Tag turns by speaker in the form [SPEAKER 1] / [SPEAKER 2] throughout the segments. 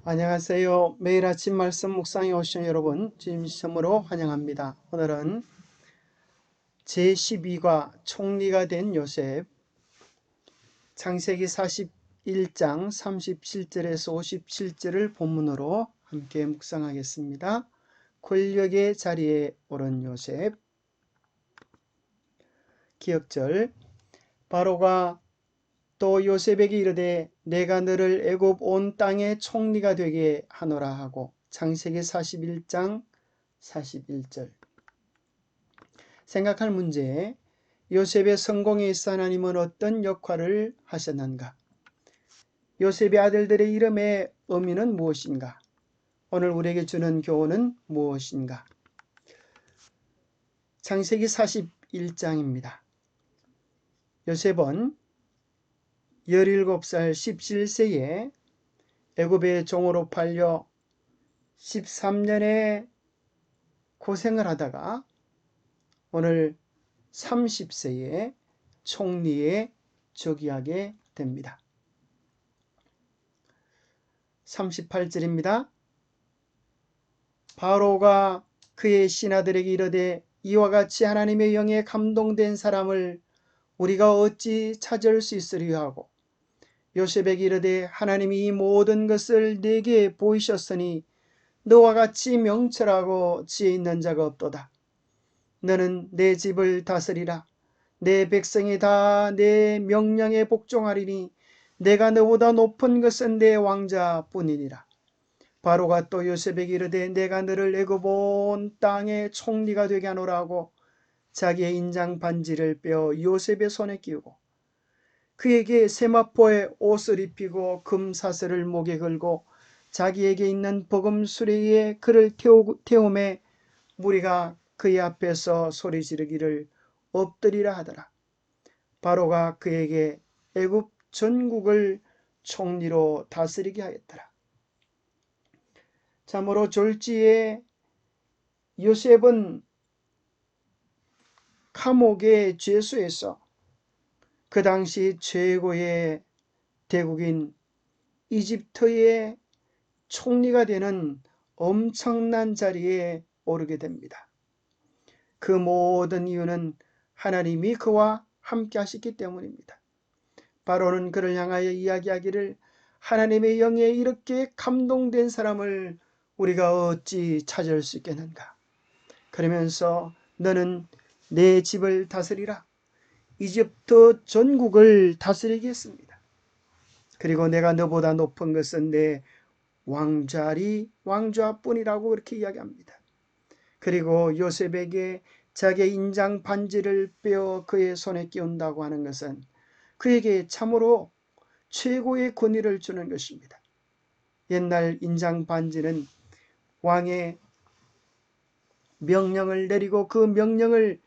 [SPEAKER 1] 안녕하세요. 매일 아침 말씀 묵상에 오신 여러분 진심으로 환영합니다. 오늘은 제12과 총리가 된 요셉, 창세기 41장 37절에서 57절을 본문으로 함께 묵상하겠습니다. 권력의 자리에 오른 요셉. 기억절. 바로가 또 요셉에게 이르되 내가 너를 애굽 온 땅의 총리가 되게 하노라 하고. 창세기 41장 41절. 생각할 문제. 요셉의 성공에 있어 하나님은 어떤 역할을 하셨는가? 요셉의 아들들의 이름의 의미는 무엇인가? 오늘 우리에게 주는 교훈은 무엇인가? 창세기 41장입니다. 요셉은 17살 17세에 애굽의 종으로 팔려 13년의 고생을 하다가 오늘 30세에 총리에 즉위하게 됩니다. 38절입니다. 바로가 그의 신하들에게 이르되 이와 같이 하나님의 영에 감동된 사람을 우리가 어찌 찾을 수 있으리요 하고 요셉에게 이르되 하나님이 이 모든 것을 내게 보이셨으니 너와 같이 명철하고 지혜 있는 자가 없도다. 너는 내 집을 다스리라. 내 백성이 다 내 명령에 복종하리니 내가 너보다 높은 것은 내 왕자뿐이니라. 바로가 또 요셉에게 이르되 내가 너를 애굽 온 땅의 총리가 되게 하노라 하고 자기의 인장 반지를 빼어 요셉의 손에 끼우고 그에게 세마포의 옷을 입히고 금사슬을 목에 걸고 자기에게 있는 버금 수레에 그를 태우매 무리가 그의 앞에서 소리 지르기를 엎드리라 하더라. 바로가 그에게 애굽 전국을 총리로 다스리게 하였더라. 참으로 졸지에 요셉은 감옥의 죄수에서 그 당시 최고의 대국인 이집트의 총리가 되는 엄청난 자리에 오르게 됩니다. 그 모든 이유는 하나님이 그와 함께 하셨기 때문입니다. 바로는 그를 향하여 이야기하기를 하나님의 영에 이렇게 감동된 사람을 우리가 어찌 찾을 수 있겠는가? 그러면서 너는 내 집을 다스리라. 이집트 전국을 다스리겠습니다. 그리고 내가 너보다 높은 것은 내 왕좌뿐이라고 그렇게 이야기합니다. 그리고 요셉에게 자기의 인장 반지를 빼어 그의 손에 끼운다고 하는 것은 그에게 참으로 최고의 권위를 주는 것입니다. 옛날 인장 반지는 왕의 명령을 내리고 그 명령을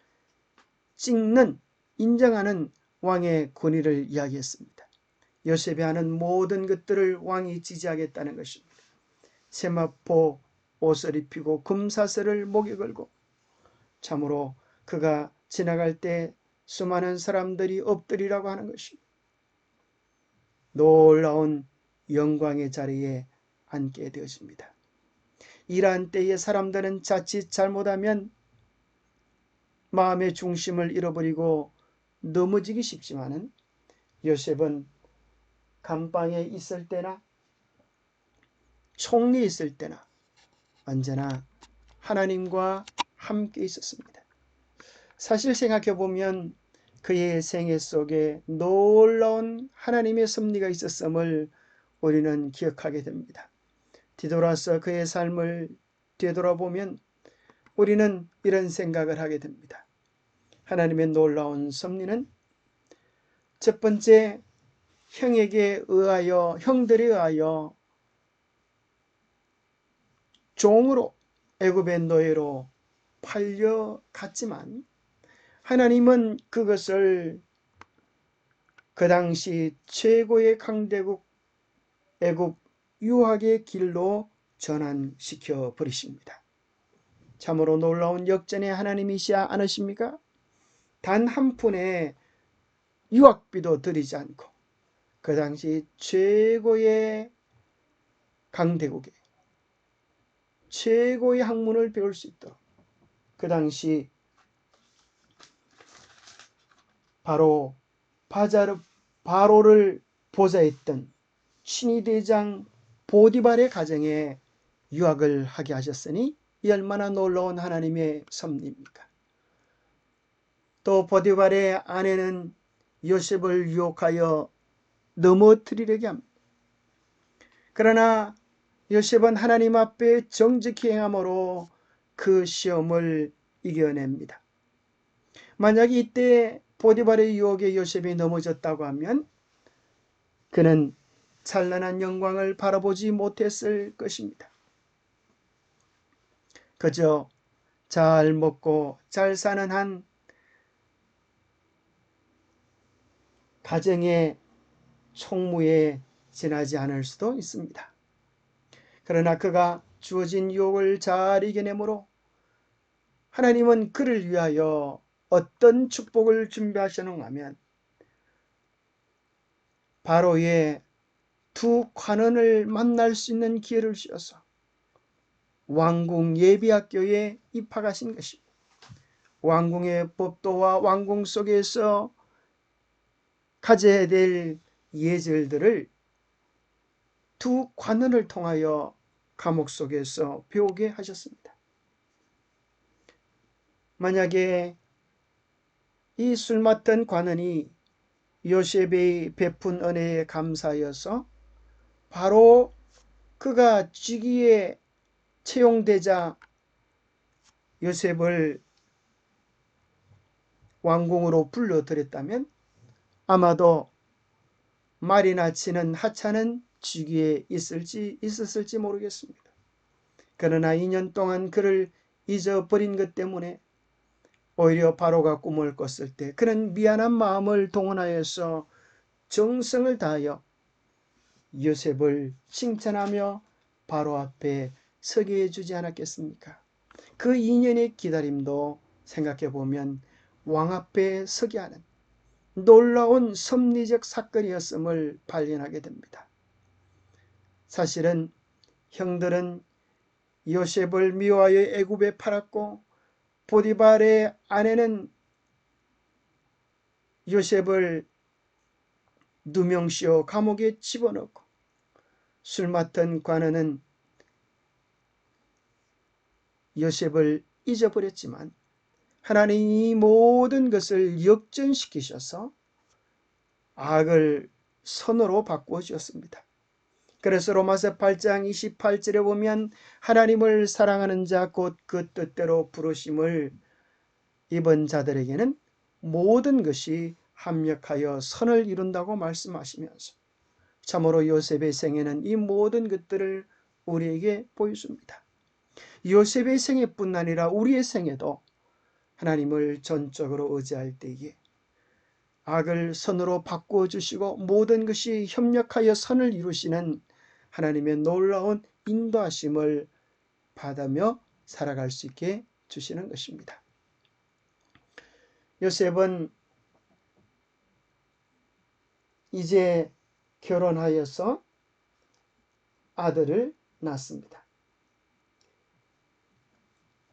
[SPEAKER 1] 찍는, 인정하는 왕의 권위를 이야기했습니다. 요셉이 하는 모든 것들을 왕이 지지하겠다는 것입니다. 세마포 옷을 입히고 금사슬을 목에 걸고 참으로 그가 지나갈 때 수많은 사람들이 엎드리라고 하는 것입니다. 놀라운 영광의 자리에 앉게 되어집니다. 이러한 때에 사람들은 자칫 잘못하면 마음의 중심을 잃어버리고 넘어지기 쉽지만은 요셉은 감방에 있을 때나 총리에 있을 때나 언제나 하나님과 함께 있었습니다. 사실 생각해 보면 그의 생애 속에 놀라운 하나님의 섭리가 있었음을 우리는 기억하게 됩니다. 뒤돌아서 그의 삶을 되돌아보면 우리는 이런 생각을 하게 됩니다. 하나님의 놀라운 섭리는 첫 번째, 형들에 의하여 종으로 애굽의 노예로 팔려갔지만 하나님은 그것을 그 당시 최고의 강대국 애굽 유학의 길로 전환시켜 버리십니다. 참으로 놀라운 역전의 하나님이시지 않으십니까? 단 한 푼의 유학비도 들이지 않고 그 당시 최고의 강대국에 최고의 학문을 배울 수 있도록 그 당시 바로 바로를 보좌했던 친위대장 보디발의 가정에 유학을 하게 하셨으니 이 얼마나 놀라운 하나님의 섭리입니까? 또 보디발의 아내는 요셉을 유혹하여 넘어뜨리려게 합니다. 그러나 요셉은 하나님 앞에 정직히 행함으로 그 시험을 이겨냅니다. 만약 이때 보디발의 유혹에 요셉이 넘어졌다고 하면 그는 찬란한 영광을 바라보지 못했을 것입니다. 그저 잘 먹고 잘 사는 한 가정의 총무에 지나지 않을 수도 있습니다. 그러나 그가 주어진 유혹을 잘 이겨내므로 하나님은 그를 위하여 어떤 축복을 준비하셨는가 하면 바로의 두 관원을 만날 수 있는 기회를 주셔서 왕궁 예비학교에 입학하신 것입니다. 왕궁의 법도와 왕궁 속에서 가져야 될 예절들을 두 관원을 통하여 감옥 속에서 배우게 하셨습니다. 만약에 이 술 맡은 관원이 요셉의 베푼 은혜에 감사하여서 바로 그가 쥐기에 채용되자 요셉을 왕궁으로 불러들였다면 아마도 말이나 치는 하찮은 쥐기에 있었을지 모르겠습니다. 그러나 2년 동안 그를 잊어버린 것 때문에 오히려 바로가 꿈을 꿨을 때 그는 미안한 마음을 동원하여서 정성을 다하여 요셉을 칭찬하며 바로 앞에 서게 해주지 않았겠습니까? 그 2년의 기다림도 생각해 보면 왕 앞에 서게 하는 놀라운 섭리적 사건이었음을 발견하게 됩니다. 사실은 형들은 요셉을 미워하여 애굽에 팔았고 보디발의 아내는 요셉을 누명씌워 감옥에 집어넣고 술 맡은 관원은 요셉을 잊어버렸지만 하나님이 모든 것을 역전시키셔서 악을 선으로 바꾸어 주었습니다. 그래서 로마서 8장 28절에 보면 하나님을 사랑하는 자 곧 그 뜻대로 부르심을 입은 자들에게는 모든 것이 합력하여 선을 이룬다고 말씀하시면서 참으로 요셉의 생애는 이 모든 것들을 우리에게 보여줍니다. 요셉의 생애뿐 아니라 우리의 생애도 하나님을 전적으로 의지할 때에 악을 선으로 바꾸어 주시고 모든 것이 협력하여 선을 이루시는 하나님의 놀라운 인도하심을 받으며 살아갈 수 있게 주시는 것입니다. 요셉은 이제 결혼하여서 아들을 낳습니다.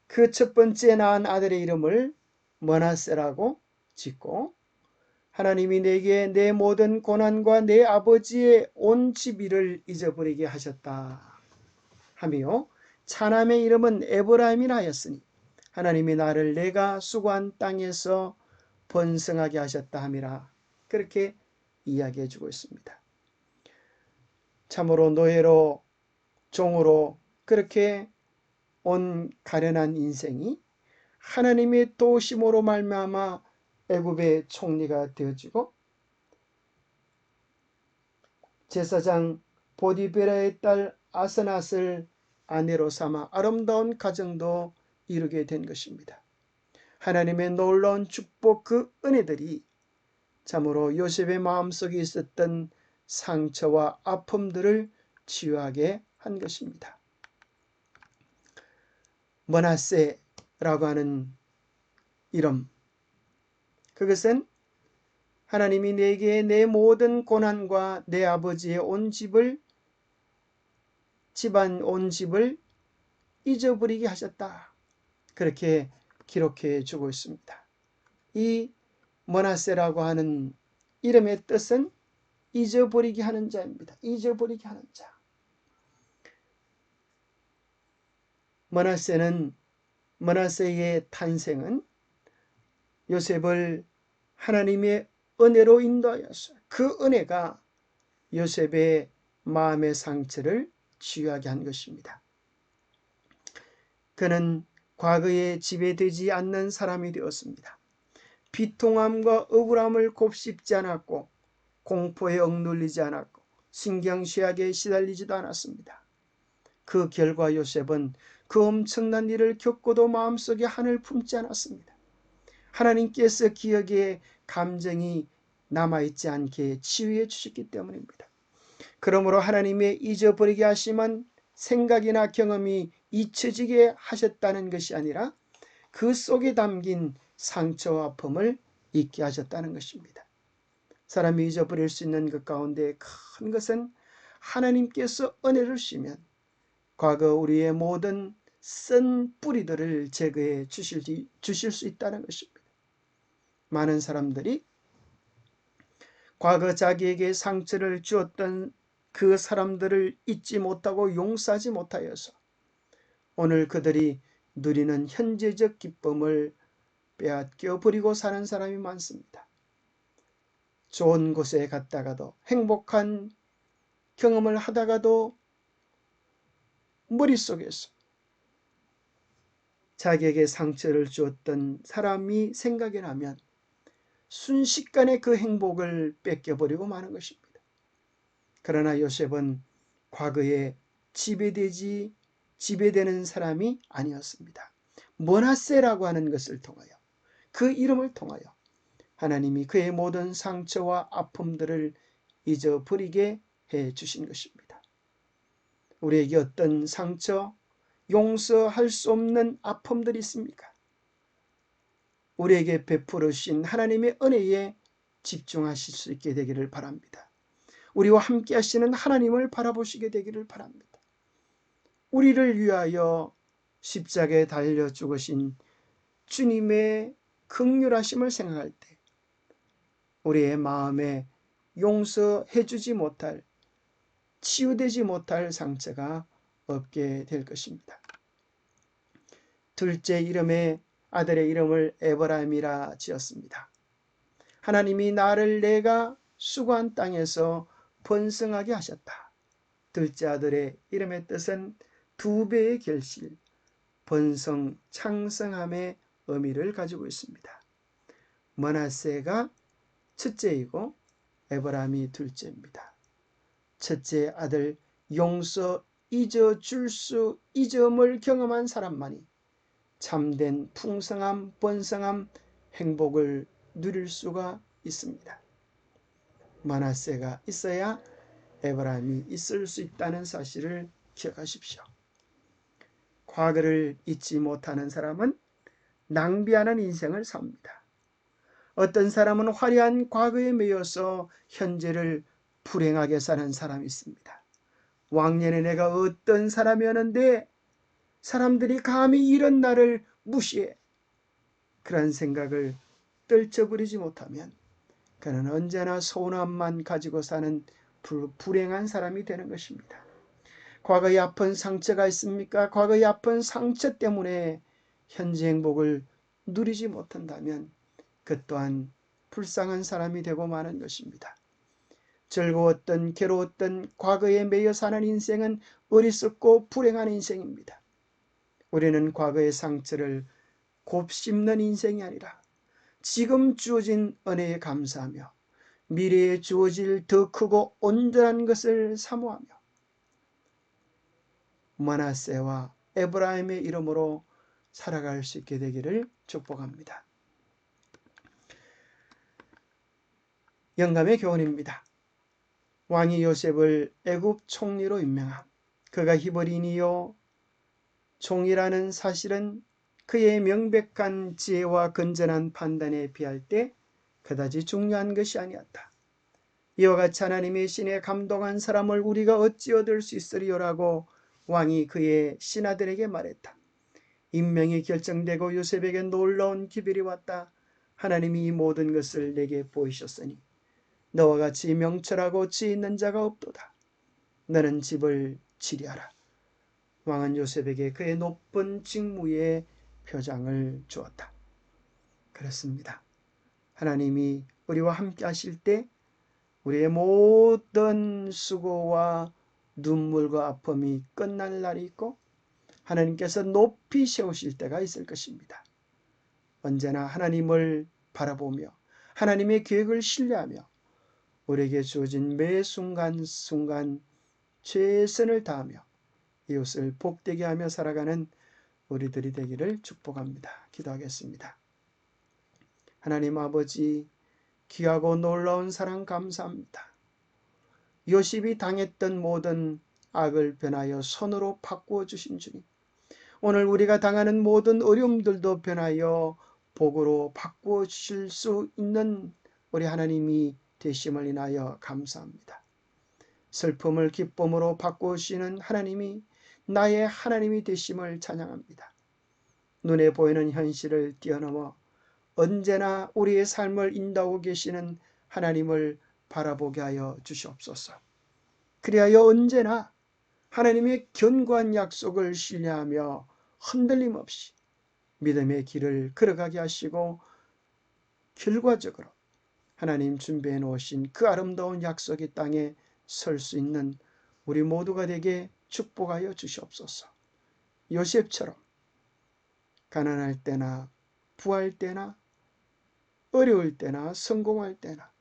[SPEAKER 1] 그 첫 번째 낳은 아들의 이름을 므낫세라고 짓고 하나님이 내게 내 모든 고난과 내 아버지의 온 집일을 잊어버리게 하셨다 하며 차남의 이름은 에브라임이라 하였으니 하나님이 나를 내가 수고한 땅에서 번성하게 하셨다 함이라. 그렇게 이야기해 주고 있습니다. 참으로 노예로 종으로 그렇게 온 가련한 인생이 하나님의 도우심으로 말미암아 애굽의 총리가 되어지고 제사장 보디베라의 딸 아스낫을 아내로 삼아 아름다운 가정도 이루게 된 것입니다. 하나님의 놀라운 축복 그 은혜들이 참으로 요셉의 마음속에 있었던 상처와 아픔들을 치유하게 한 것입니다. 므낫세라고 하는 이름, 그것은 하나님이 내게 내 모든 고난과 내 아버지의 온 집을 집안 온 집을 잊어버리게 하셨다. 그렇게 기록해 주고 있습니다. 이 므낫세라고 하는 이름의 뜻은 잊어버리게 하는 자입니다. 잊어버리게 하는 자. 므낫세의 탄생은 요셉을 하나님의 은혜로 인도하였어요. 그 은혜가 요셉의 마음의 상처를 치유하게 한 것입니다. 그는 과거에 지배되지 않는 사람이 되었습니다. 비통함과 억울함을 곱씹지 않았고 공포에 억눌리지 않았고 신경쇠약에 시달리지도 않았습니다. 그 결과 요셉은 그 엄청난 일을 겪고도 마음속에 한을 품지 않았습니다. 하나님께서 기억에 감정이 남아있지 않게 치유해 주셨기 때문입니다. 그러므로 하나님의 잊어버리게 하심은 생각이나 경험이 잊혀지게 하셨다는 것이 아니라 그 속에 담긴 상처와 아픔을 잊게 하셨다는 것입니다. 사람이 잊어버릴 수 있는 것 가운데 큰 것은 하나님께서 은혜를 주시면 과거 우리의 모든 쓴 뿌리들을 제거해 주실 수 있다는 것입니다. 많은 사람들이 과거 자기에게 상처를 주었던 그 사람들을 잊지 못하고 용서하지 못하여서 오늘 그들이 누리는 현재적 기쁨을 빼앗겨 버리고 사는 사람이 많습니다. 좋은 곳에 갔다가도 행복한 경험을 하다가도 머릿속에서 자기에게 상처를 주었던 사람이 생각이 나면 순식간에 그 행복을 뺏겨버리고 마는 것입니다. 그러나 요셉은 과거에 지배되는 사람이 아니었습니다. 므낫세라고 하는 것을 통하여 그 이름을 통하여 하나님이 그의 모든 상처와 아픔들을 잊어버리게 해 주신 것입니다. 우리에게 어떤 상처, 용서할 수 없는 아픔들이 있습니까? 우리에게 베풀어 주신 하나님의 은혜에 집중하실 수 있게 되기를 바랍니다. 우리와 함께 하시는 하나님을 바라보시게 되기를 바랍니다. 우리를 위하여 십자가에 달려 죽으신 주님의 긍휼하심을 생각할 때 우리의 마음에 용서해 주지 못할, 치유되지 못할 상처가 없게 될 것입니다. 둘째 이름에 아들의 이름을 에브라임이라 지었습니다. 하나님이 나를 내가 수고한 땅에서 번성하게 하셨다. 둘째 아들의 이름의 뜻은 두 배의 결실, 번성, 창성함의 의미를 가지고 있습니다. 므낫세가 첫째이고 에브라임이 둘째입니다. 첫째 아들 용서 잊어줄 수 잊음을 경험한 사람만이 참된 풍성함, 번성함, 행복을 누릴 수가 있습니다. 므낫세가 있어야 에브라임이 있을 수 있다는 사실을 기억하십시오. 과거를 잊지 못하는 사람은 낭비하는 인생을 삽니다. 어떤 사람은 화려한 과거에 매여서 현재를 불행하게 사는 사람이 있습니다. 왕년에 내가 어떤 사람이었는데 사람들이 감히 이런 나를 무시해. 그런 생각을 떨쳐버리지 못하면 그는 언제나 서운함만 가지고 사는 불행한 사람이 되는 것입니다. 과거의 아픈 상처가 있습니까? 과거의 아픈 상처 때문에 현재 행복을 누리지 못한다면 그 또한 불쌍한 사람이 되고 마는 것입니다. 즐거웠던 괴로웠던 과거에 매여 사는 인생은 어리석고 불행한 인생입니다. 우리는 과거의 상처를 곱씹는 인생이 아니라 지금 주어진 은혜에 감사하며 미래에 주어질 더 크고 온전한 것을 사모하며 므낫세와 에브라임의 이름으로 살아갈 수 있게 되기를 축복합니다. 영감의 교훈입니다. 왕이 요셉을 애굽 총리로 임명함. 그가 히브리인이요 총이라는 사실은 그의 명백한 지혜와 건전한 판단에 비할 때 그다지 중요한 것이 아니었다. 이와 같이 하나님의 신에 감동한 사람을 우리가 어찌 얻을 수 있으리요라고 왕이 그의 신하들에게 말했다. 임명이 결정되고 요셉에게 놀라운 기별이 왔다. 하나님이 이 모든 것을 내게 보이셨으니 너와 같이 명철하고 지혜 있는 자가 없도다. 너는 집을 치리하라. 왕은 요셉에게 그의 높은 직무의 표장을 주었다. 그렇습니다. 하나님이 우리와 함께 하실 때 우리의 모든 수고와 눈물과 아픔이 끝날 날이 있고 하나님께서 높이 세우실 때가 있을 것입니다. 언제나 하나님을 바라보며 하나님의 계획을 신뢰하며 우리에게 주어진 매 순간순간 최선을 다하며 이웃을 복되게 하며 살아가는 우리들이 되기를 축복합니다. 기도하겠습니다. 하나님 아버지, 귀하고 놀라운 사랑 감사합니다. 요셉이 당했던 모든 악을 변하여 선으로 바꾸어 주신 주님, 오늘 우리가 당하는 모든 어려움들도 변하여 복으로 바꾸어 주실 수 있는 우리 하나님이 되심을 인하여 감사합니다. 슬픔을 기쁨으로 바꾸어 주시는 하나님이 나의 하나님이 되심을 찬양합니다. 눈에 보이는 현실을 뛰어넘어 언제나 우리의 삶을 인도하고 계시는 하나님을 바라보게 하여 주시옵소서. 그리하여 언제나 하나님의 견고한 약속을 신뢰하며 흔들림 없이 믿음의 길을 걸어가게 하시고 결과적으로 하나님 준비해 놓으신 그 아름다운 약속의 땅에 설 수 있는 우리 모두가 되게 축복하여 주시옵소서. 요셉처럼 가난할 때나 부할 때나 어려울 때나 성공할 때나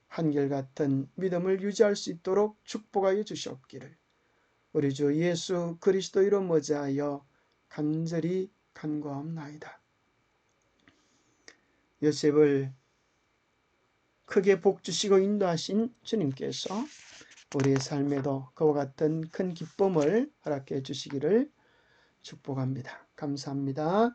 [SPEAKER 1] 한결같은 믿음을 유지할 수 있도록 축복하여 주시옵기를 우리 주 예수 그리스도 이름 의지하여 간절히 간구하옵나이다. 요셉을 크게 복주시고 인도하신 주님께서 우리의 삶에도 그와 같은 큰 기쁨을 허락해 주시기를 축복합니다. 감사합니다.